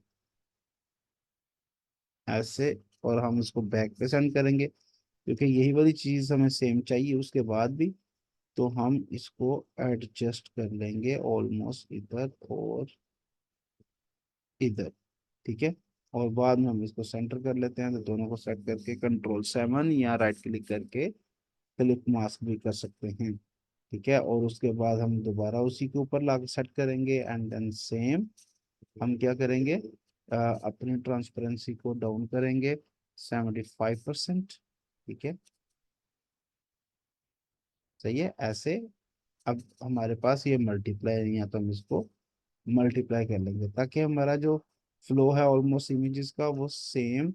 S1: ऐसे, और हम इसको बैक पे सेंड करेंगे क्योंकि यही वाली चीज़ हमें सेम चाहिए उसके बाद भी। तो हम इसको एडजस्ट कर लेंगे ऑलमोस्ट इधर और इधर। ठीक है, और बाद में हम इसको सेंटर कर लेते हैं, तो दोनों को सेट करके Ctrl+7 या राइट क्लिक करके क्लिप मास्क भी कर सकते हैं। ठीक है, और उसके बाद हम दोबारा उसी के ऊपर ला सेट करेंगे एंड देन सेम हम क्या करेंगे, अपनी ट्रांसपेरेंसी को डाउन करेंगे 75%। ठीक है, सही है ऐसे। अब हमारे पास ये मल्टीप्लाई नहीं है तो हम इसको मल्टीप्लाई कर लेंगे ताकि हमारा जो फ्लो है ऑलमोस्ट इमेजेस का वो सेम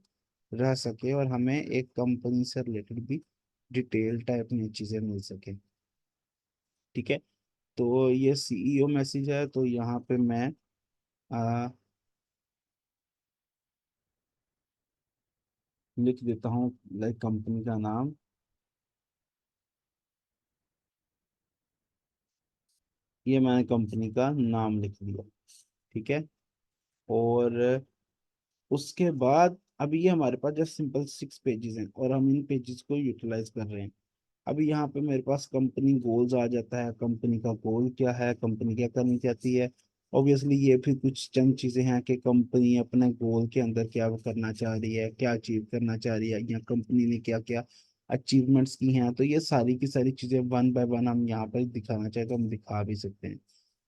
S1: रह सके और हमें एक कंपनी से रिलेटेड भी डिटेल टाइप में चीज़ें मिल सके। ठीक है, तो ये सीईओ मैसेज है, तो यहाँ पे मैं आ, लिख देता हूँ लाइक कंपनी का नाम। ये मैंने कंपनी का नाम लिख दिया। ठीक है, और उसके बाद अभी ये हमारे पास जस्ट सिंपल 6 पेजेस हैं और हम इन पेजेस को यूटिलाइज कर रहे हैं। अभी यहाँ पे मेरे पास कंपनी गोल्स आ जाता है, कंपनी का गोल क्या है, कंपनी क्या करनी चाहती है। ऑब्वियसली ये भी कुछ चंद चीजें हैं कि कंपनी अपने गोल के अंदर क्या करना चाह रही है, क्या अचीव करना चाह रही है, या कंपनी ने क्या क्या अचीवमेंट्स की हैं। तो ये सारी की सारी चीजें वन बाय वन हम यहाँ पर दिखाना चाहे तो हम दिखा भी सकते हैं।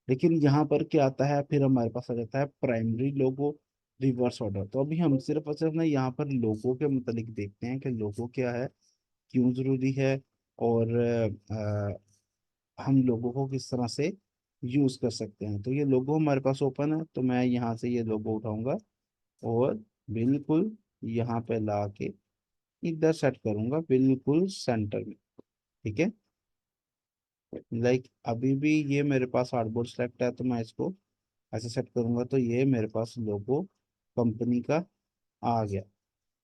S1: लेकिन यहाँ पर क्या आता है, फिर हमारे पास आ जाता है प्राइमरी लोगो, रिवर्स ऑर्डर। तो अभी हम सिर्फ और सिर्फ ना यहाँ पर लोगो के मुतालिक देखते हैं कि लोगो क्या है, क्यों जरूरी है, और हम लोगों को किस तरह से यूज कर सकते हैं। तो ये लोगो हमारे पास ओपन है, तो मैं यहाँ से ये लोगो उठाऊंगा और बिल्कुल यहाँ पे ला के इधर सेट करूंगा बिल्कुल सेंटर में। ठीक है, लाइक अभी भी ये मेरे पास आर्टबोर्ड सेलेक्ट है, तो मैं इसको ऐसे सेट करूंगा तो ये मेरे पास लोगो कंपनी का आ गया।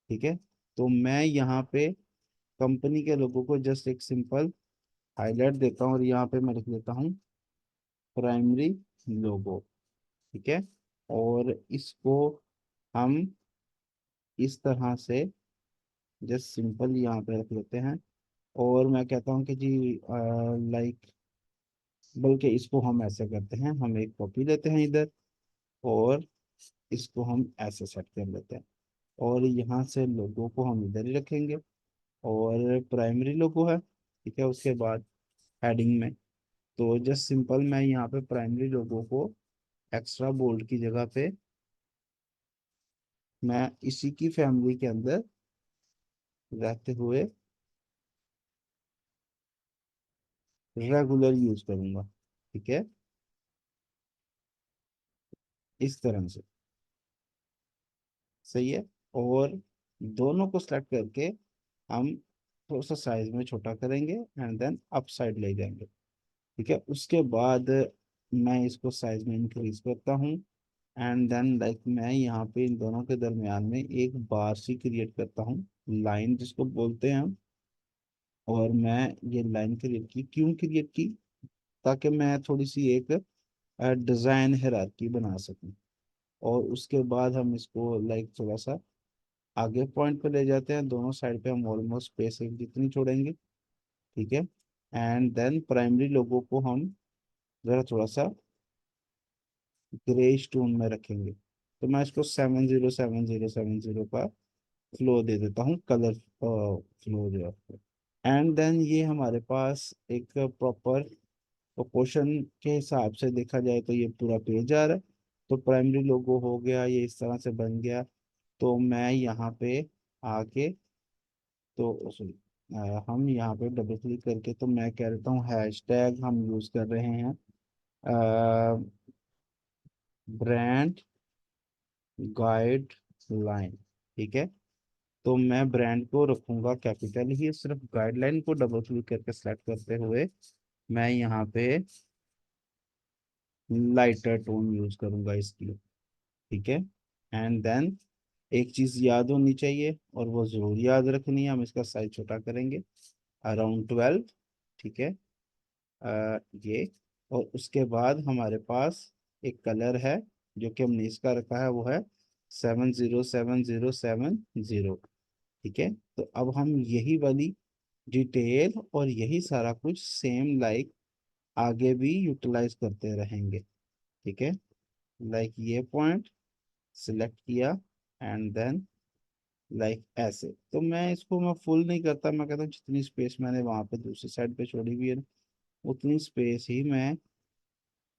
S1: ठीक है, तो मैं यहाँ पे कंपनी के लोगों को जस्ट एक सिंपल हाईलाइट देता हूँ और यहाँ पे मैं लिख देता हूँ प्राइमरी लोगो। ठीक है, और इसको हम इस तरह से जस्ट सिंपल यहाँ पे रख लेते हैं। और मैं कहता हूँ कि जी लाइक बल्कि इसको हम ऐसे करते हैं, हम एक कॉपी लेते हैं इधर और इसको हम ऐसे सेट कर लेते हैं और यहाँ से लोगो को हम इधर ही रखेंगे और प्राइमरी लोगो है। ठीक है, उसके बाद हेडिंग में। तो जस्ट सिंपल मैं यहाँ पे प्राइमरी लोगो को एक्स्ट्रा बोल्ड की जगह पे मैं इसी की फैमिली के अंदर रहते हुए रेगुलर यूज करूंगा। ठीक है, इस तरह से सही है। और दोनों को सेलेक्ट करके हम थोड़ा सा साइज में छोटा करेंगे एंड देन अप साइड ले जाएंगे। ठीक है, उसके बाद मैं इसको साइज में इंक्रीज करता हूँ एंड देन लाइक मैं यहाँ पे इन दोनों के दरमियान में एक बार सी क्रिएट करता हूँ, लाइन जिसको बोलते हैं हम। और मैं ये लाइन क्रिएट की, क्यों क्रिएट की? ताकि मैं थोड़ी सी एक डिजाइन हायरार्की बना सकूं। और उसके बाद हम इसको लाइक थोड़ा सा आगे पॉइंट पे ले जाते हैं, दोनों साइड पे हम ऑलमोस्ट स्पेस एक जितनी छोड़ेंगे। ठीक है, एंड देन प्राइमरी लोगो को हम जरा थोड़ा सा ग्रे टोन में रखेंगे। तो मैं इसको 707070 का फ्लो दे देता हूँ, कलर फ्लो जो है। एंड देन ये हमारे पास एक प्रॉपर प्रोपोर्शन के हिसाब से देखा जाए तो ये पूरा पेज आ रहा है। तो प्राइमरी लोगो हो गया, ये इस तरह से बन गया। तो मैं यहाँ पे आके, तो सॉरी, हम यहाँ पे डबल क्लिक करके तो मैं कह देता हूँ हैशटैग हम यूज कर रहे हैं ब्रांड गाइडलाइन। ठीक है, तो मैं ब्रांड को रखूंगा कैपिटल ही, सिर्फ गाइडलाइन को डबल क्लिक करके सेलेक्ट करते हुए मैं यहाँ पे लाइटर टोन यूज करूंगा इसकी। ठीक है, एंड देन एक चीज याद होनी चाहिए और वो जरूर याद रखनी है, हम इसका साइज छोटा करेंगे अराउंड 12। ठीक है, ये। और उसके बाद हमारे पास एक कलर है जो कि हमने इसका रखा है, वो है 707070। ठीक है, तो अब हम यही वाली डिटेल और यही सारा कुछ सेम लाइक आगे भी यूटिलाइज करते रहेंगे। ठीक है, लाइक ये पॉइंट सिलेक्ट किया एंड देन लाइक ऐसे। तो मैं इसको मैं फुल नहीं करता, मैं कहता हूँ जितनी स्पेस मैंने वहां पे दूसरी साइड पे छोड़ी हुई है ना, उतनी स्पेस ही मैं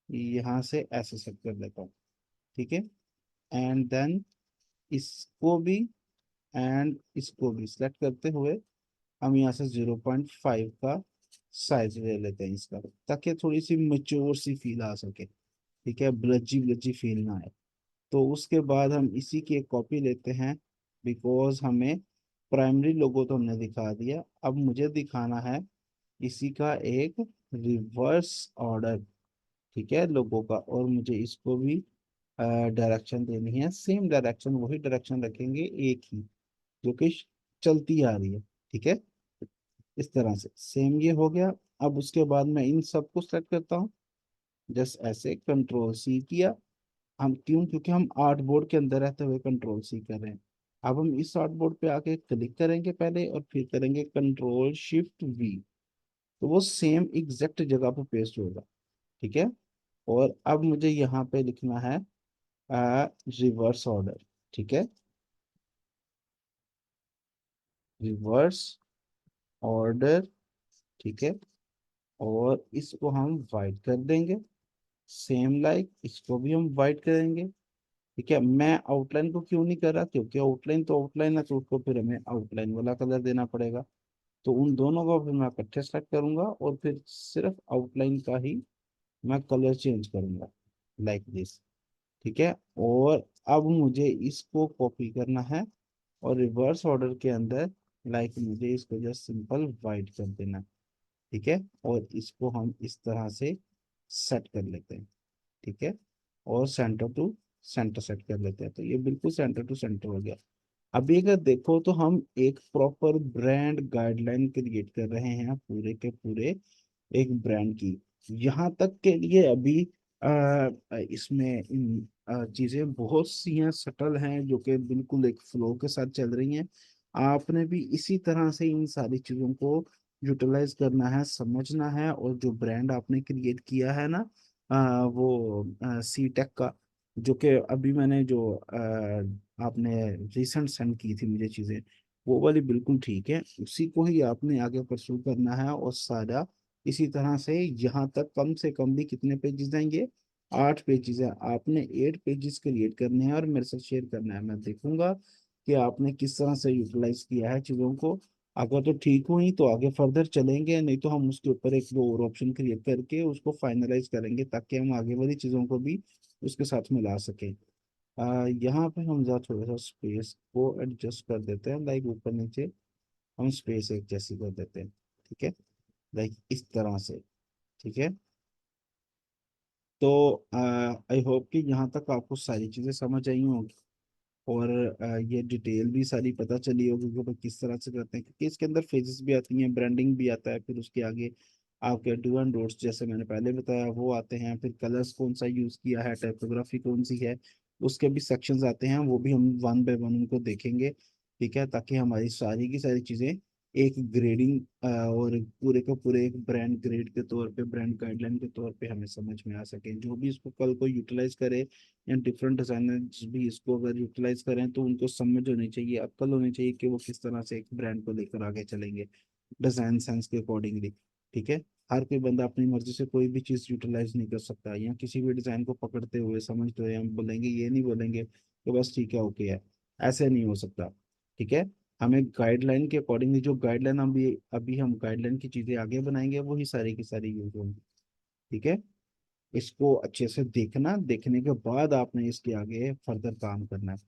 S1: यहाँ से ऐसे सेट कर लेता हूँ। ठीक है, एंड देन इसको भी एंड इसको भी सिलेक्ट करते हुए हम यहाँ से 0.5 का साइज ले लेते हैं इसका, ताकि थोड़ी सी मेच्योर सी फील आ सके। ठीक है, ब्लजी ब्लजी फील ना आए। तो उसके बाद हम इसी की एक कॉपी लेते हैं, बिकॉज हमें प्राइमरी लोगो तो हमने दिखा दिया, अब मुझे दिखाना है इसी का एक रिवर्स ऑर्डर। ठीक है, लोगों का, और मुझे इसको भी डायरेक्शन देनी है, सेम डायरेक्शन, वही डायरेक्शन रखेंगे एक ही, जो कि चलती आ रही है। ठीक है, इस तरह से सेम ये हो गया। अब उसके बाद मैं इन सबको सेलेक्ट करता हूँ, जस्ट ऐसे कंट्रोल सी किया। हम क्यों? क्योंकि हम आर्ट बोर्ड के अंदर रहते हुए कंट्रोल सी कर रहे हैं। अब हम इस आर्ट बोर्ड पे आके क्लिक करेंगे पहले और फिर करेंगे कंट्रोल शिफ्ट वी, तो वो सेम एग्जैक्ट जगह पे पेस्ट होगा। ठीक है, और अब मुझे यहाँ पे लिखना है रिवर्स ऑर्डर। ठीक है, रिवर्स ऑर्डर। ठीक है, और इसको हम वाइट कर देंगे, सेम लाइक इसको भी हम वाइट करेंगे। ठीक है, मैं आउटलाइन को क्यों नहीं कर रहा? क्योंकि आउटलाइन तो आउटलाइन है, तो उसको फिर हमें आउटलाइन वाला कलर देना पड़ेगा। तो उन दोनों को फिर मैं इकट्ठे सेलेक्ट करूंगा और फिर सिर्फ आउटलाइन का ही मैं कलर चेंज करूंगा, लाइक दिस। ठीक है, और अब मुझे इसको कॉपी करना है और रिवर्स ऑर्डर के अंदर लाइक मुझे इसको जस्ट सिंपल वाइट कर देना है। ठीक है, और इसको हम इस तरह से सेट कर लेते हैं। ठीक है, और सेंटर टू सेंटर सेट कर लेते हैं, तो ये बिल्कुल सेंटर टू सेंटर हो गया। अभी अगर देखो तो हम एक प्रॉपर ब्रांड गाइडलाइन क्रिएट कर रहे हैं पूरे के पूरे एक ब्रांड की। यहाँ तक के लिए अभी इसमें इन चीजें बहुत सी हैं, सटल हैं, जो कि बिल्कुल एक फ्लो के साथ चल रही हैं। आपने भी इसी तरह से इन सारी चीजों को यूटिलाइज करना है, समझना है, और जो ब्रांड आपने क्रिएट किया है ना, वो सी टेक का, जो कि अभी मैंने जो आपने रिसेंट सेंड की थी मुझे चीजें, वो वाली बिल्कुल ठीक है, उसी को ही आपने आगे परस्यू करना है और सारा इसी तरह से यहाँ तक कम से कम भी कितने पेजेस आएंगे, 8 पेजेस है। आपने 8 पेजेस क्रिएट करने हैं और मेरे साथ शेयर करना है। मैं देखूंगा कि आपने किस तरह से यूटिलाइज किया है चीजों को। अगर तो ठीक हुई तो आगे फर्दर चलेंगे, नहीं तो हम उसके ऊपर एक दो और ऑप्शन क्रिएट करके उसको फाइनलाइज करेंगे, ताकि हम आगे वाली चीजों को भी उसके साथ मिला सकें। यहाँ पे हम जरा थोड़ा सा स्पेस को एडजस्ट कर देते हैं, लाइक ऊपर नीचे हम स्पेस एक जैसी कर देते हैं, ठीक है, लाइक इस तरह से। ठीक है, तो आई होप कि यहाँ तक आपको सारी चीज़ें समझ आई होंगी, और ये डिटेल भी सारी पता चली होगी कि भाई किस तरह से करते हैं, क्योंकि इसके अंदर फेजेस भी आती हैं, ब्रांडिंग भी आता है, फिर उसके आगे आपके डू एंड डोंट्स जैसे मैंने पहले बताया वो आते हैं, फिर कलर्स कौन सा यूज़ किया है, टाइपोग्राफी कौन सी है, उसके भी सेक्शंस आते हैं, वो भी हम वन बाय वन उनको देखेंगे। ठीक है, ताकि हमारी सारी की सारी चीज़ें एक ग्रेडिंग और पूरे का पूरे एक ब्रांड ग्रेड के तौर पे, ब्रांड गाइडलाइन के तौर पे हमें समझ में आ सके। जो भी इसको कल को यूटिलाइज करे या डिफरेंट डिजाइनर्स भी इसको अगर यूटिलाइज करें, तो उनको समझ होनी चाहिए, अक्ल होनी चाहिए कि वो किस तरह से एक ब्रांड को लेकर आगे चलेंगे डिजाइन सेंस के अकॉर्डिंगली। ठीक है, हर कोई बंदा अपनी मर्जी से कोई भी चीज़ यूटिलाइज नहीं कर सकता, या किसी भी डिजाइन को पकड़ते हुए समझते हुए हम बोलेंगे, ये नहीं बोलेंगे कि बस ठीक है ओके है, ऐसे नहीं हो सकता। ठीक है, हमें गाइडलाइन के अकॉर्डिंगली, जो गाइडलाइन हम भी अभी हम गाइडलाइन की चीजें आगे बनाएंगे वही सारी की सारी यूज होंगी। ठीक है, इसको अच्छे से देखना, देखने के बाद आपने इसके आगे फर्दर काम करना है।